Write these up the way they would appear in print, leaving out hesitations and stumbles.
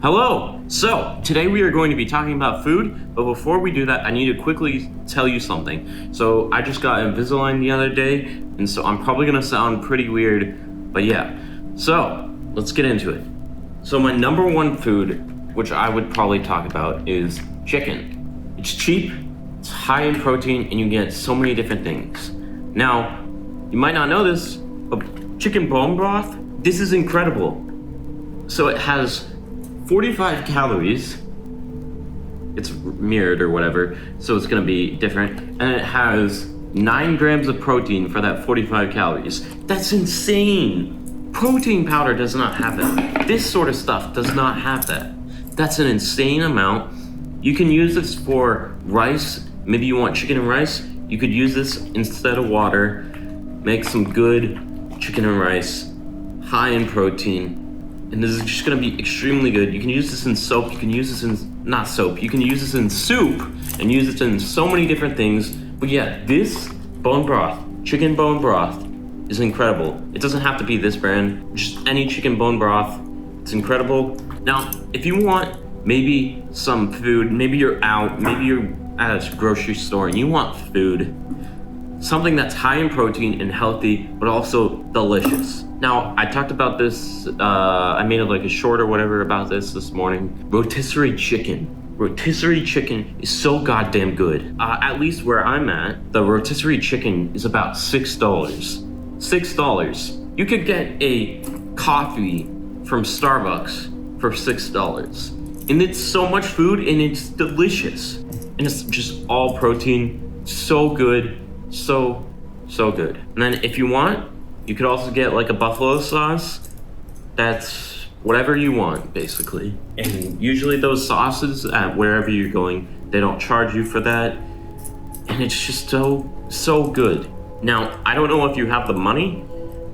Hello! So, today we are going to be talking about food, but before we do that, I need to quickly tell you something. So, I just got Invisalign the other day, and so I'm probably gonna sound pretty weird, but yeah. So, let's get into it. So, my number one food, which I would probably talk about, is chicken. It's cheap, it's high in protein, and you get so many different things. Now, you might not know this, but chicken bone broth, this is incredible. So, it has 45 calories. It's mirrored or whatever, so it's gonna be different. And it has 9 grams of protein for that 45 calories. That's insane. Protein powder does not have that. This sort of stuff does not have that. That's an insane amount. You can use this for rice. Maybe you want chicken and rice. You could use this instead of water. Make some good chicken and rice, high in protein. And this is just gonna be extremely good. You can use this in soap, you can use this in, not soap, you can use this in soup and use it in so many different things. But yeah, this bone broth, chicken bone broth, is incredible. It doesn't have to be this brand, just any chicken bone broth. It's incredible. Now, if you want maybe some food, maybe you're out, maybe you're at a grocery store and you want food, something that's high in protein and healthy, but also delicious. Now, I talked about this, I made like a short or whatever about this morning. Rotisserie chicken. Rotisserie chicken is so goddamn good. At least where I'm at, the rotisserie chicken is about $6. $6. You could get a coffee from Starbucks for $6. And it's so much food and it's delicious. And it's just all protein, so good. So good. And then if you want, you could also get like a buffalo sauce. That's whatever you want, basically. And usually those sauces at wherever you're going, they don't charge you for that. And it's just so good. Now, I don't know if you have the money,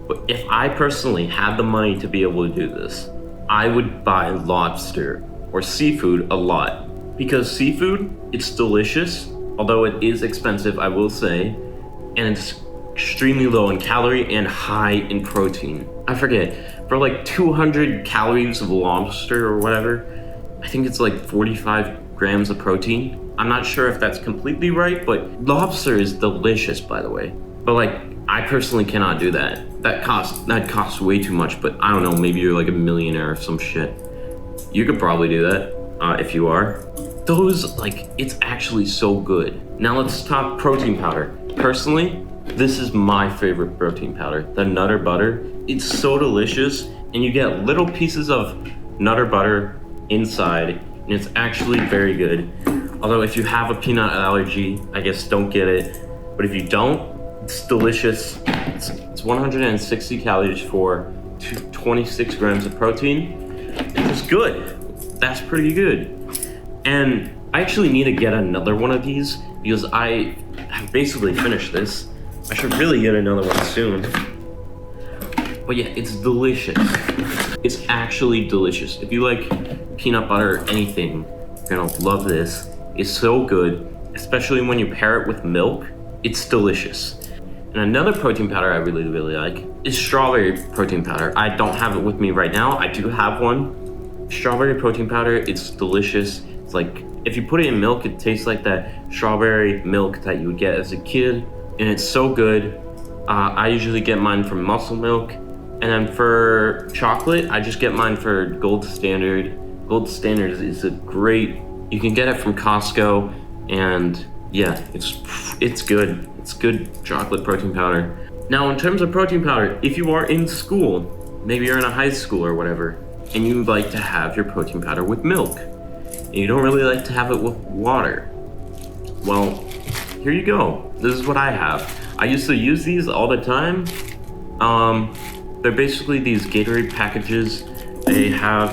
but if I personally had the money to be able to do this, I would buy lobster or seafood a lot. Because seafood, it's delicious, although it is expensive, I will say. And it's extremely low in calorie and high in protein. I forget, for like 200 calories of lobster or whatever, I think it's like 45 grams of protein. I'm not sure if that's completely right, but lobster is delicious, by the way. But like, I personally cannot do that. That costs way too much, but I don't know, maybe you're like a millionaire or some shit. You could probably do that, if you are. Those, like, it's actually so good. Now let's talk protein powder. Personally, this is my favorite protein powder, the Nutter Butter. It's so delicious, and you get little pieces of Nutter Butter inside, and it's actually very good. Although if you have a peanut allergy, I guess don't get it. But if you don't, it's delicious. It's 160 calories for 26 grams of protein. It's good. That's pretty good. And I actually need to get another one of these because I have basically finished this. I should really get another one soon. But yeah, it's delicious. It's actually delicious. If you like peanut butter or anything, you're gonna love this. It's so good, especially when you pair it with milk. It's delicious. And another protein powder I really like is strawberry protein powder. I don't have it with me right now. I do have one. Strawberry protein powder, it's delicious. It's like, if you put it in milk, it tastes like that strawberry milk that you would get as a kid, and it's so good. I usually get mine from Muscle Milk, and then for chocolate, I just get mine for Gold Standard. Gold Standard is a great, you can get it from Costco, and yeah, it's good. It's good chocolate protein powder. Now, in terms of protein powder, if you are in school, maybe you're in a high school or whatever, and you like to have your protein powder with milk, and you don't really like to have it with water, well, here you go. This is what I have. I used to use these all the time. They're basically these Gatorade packages. They have,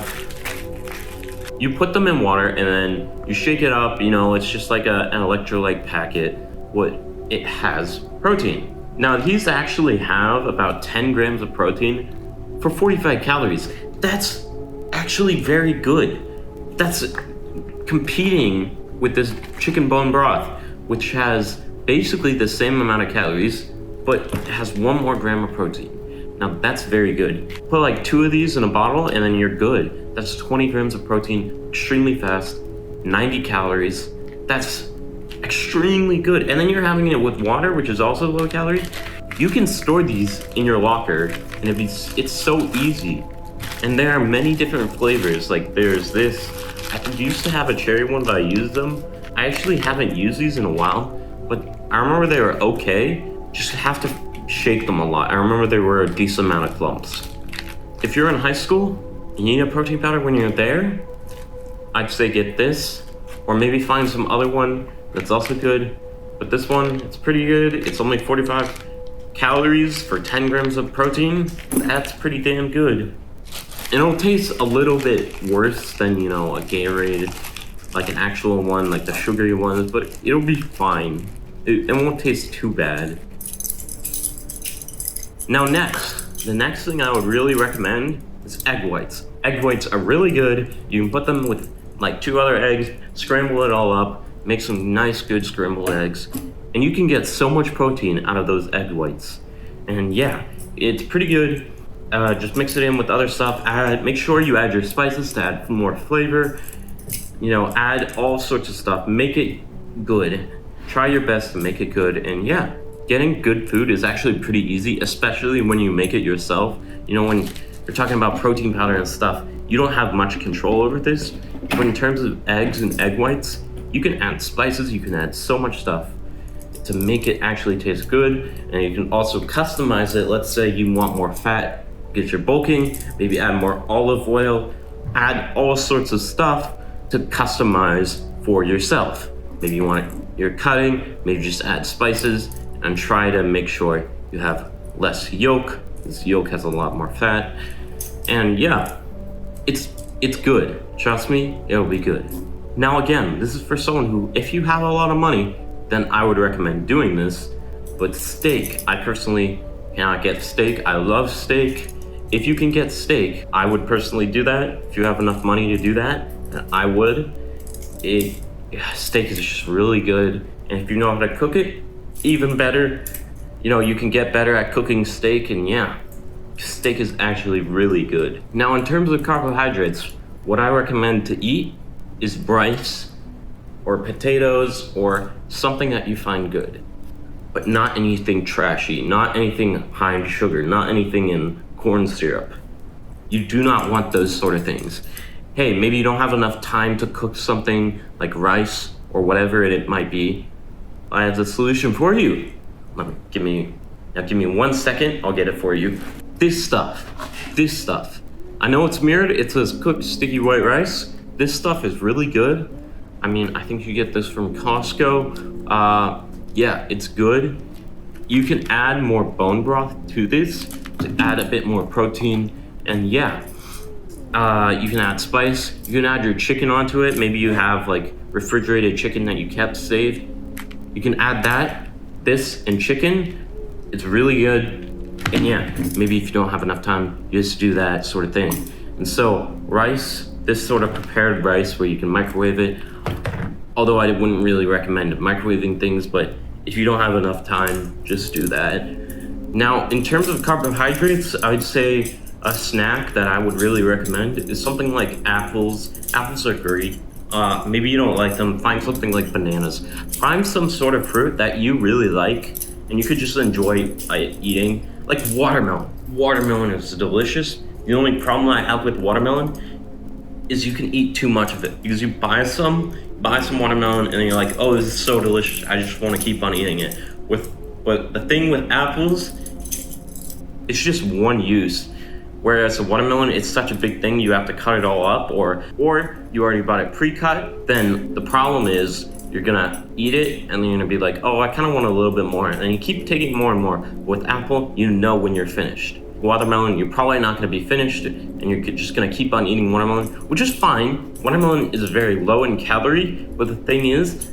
you put them in water and then you shake it up, you know, it's just like an electrolyte packet. What it has protein. Now these actually have about 10 grams of protein for 45 calories. That's actually very good. That's competing with this chicken bone broth, which has basically the same amount of calories, but has 1 more gram of protein. Now that's very good. Put like 2 of these in a bottle and then you're good. That's 20 grams of protein, extremely fast, 90 calories. That's extremely good. And then you're having it with water, which is also low calorie. You can store these in your locker and it's so easy. And there are many different flavors. Like there's this, I used to have a cherry one, but I used them. I actually haven't used these in a while, but I remember they were okay. Just have to shake them a lot. I remember there were a decent amount of clumps. If you're in high school, you need a protein powder when you're there, I'd say get this, or maybe find some other one that's also good. But this one, it's pretty good. It's only 45 calories for 10 grams of protein. That's pretty damn good. It'll taste a little bit worse than, you know, a Gatorade, like an actual one, like the sugary ones, but it'll be fine. It won't taste too bad. Now the next thing I would really recommend is egg whites. Egg whites are really good. You can put them with like 2 other eggs, scramble it all up, make some nice good scrambled eggs, and you can get so much protein out of those egg whites. And yeah, it's pretty good. Just mix it in with other stuff. Make sure you add your spices to add more flavor. You know, add all sorts of stuff. Make it good. Try your best to make it good. And yeah, getting good food is actually pretty easy, especially when you make it yourself. You know, when you're talking about protein powder and stuff, you don't have much control over this. But in terms of eggs and egg whites, you can add spices, you can add so much stuff to make it actually taste good. And you can also customize it. Let's say you want more fat, get your bulking, maybe add more olive oil, add all sorts of stuff to customize for yourself. Maybe you want your cutting, maybe just add spices and try to make sure you have less yolk. This yolk has a lot more fat. And yeah, it's good. Trust me, it'll be good. Now again, this is for someone who, if you have a lot of money, then I would recommend doing this. But steak, I personally cannot get steak. I love steak. If you can get steak, I would personally do that. If you have enough money to do that, then I would. Steak is just really good. And if you know how to cook it, even better. You know, you can get better at cooking steak, and yeah, steak is actually really good. Now, in terms of carbohydrates, what I recommend to eat is rice or potatoes or something that you find good. But not anything trashy, not anything high in sugar, not anything in corn syrup. You do not want those sort of things. Hey, maybe you don't have enough time to cook something like rice or whatever it might be. I have the solution for you. Give me 1 second, I'll get it for you. This stuff. I know it's mirrored, it says cooked sticky white rice. This stuff is really good. I mean, I think you get this from Costco. Yeah, it's good. You can add more bone broth to this to add a bit more protein. And yeah, you can add spice. You can add your chicken onto it. Maybe you have like refrigerated chicken that you kept saved. You can add that, this, and chicken. It's really good. And yeah, maybe if you don't have enough time, just do that sort of thing. And so rice, this sort of prepared rice where you can microwave it. Although I wouldn't really recommend microwaving things, but if you don't have enough time, just do that. Now, in terms of carbohydrates, I'd say a snack that I would really recommend is something like apples. Apples are great. Maybe you don't like them, find something like bananas. Find some sort of fruit that you really like and you could just enjoy eating. Like watermelon. Watermelon is delicious. The only problem I have with watermelon is you can eat too much of it because you buy some watermelon and then you're like, oh, this is so delicious, I just want to keep on eating it. But the thing with apples, it's just one use. Whereas a watermelon, it's such a big thing, you have to cut it all up, or you already bought it pre-cut. Then the problem is you're gonna eat it and then you're gonna be like, oh, I kind of want a little bit more, and you keep taking more and more. With apple, you know when you're finished. Watermelon, you're probably not gonna be finished, and you're just gonna keep on eating watermelon, which is fine. Watermelon is very low in calorie, but the thing is,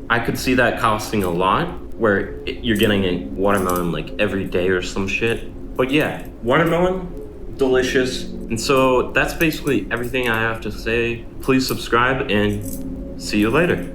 I could see that costing a lot, where you're getting a watermelon like every day or some shit. But yeah, watermelon, delicious. And so that's basically everything I have to say. Please subscribe and see you later.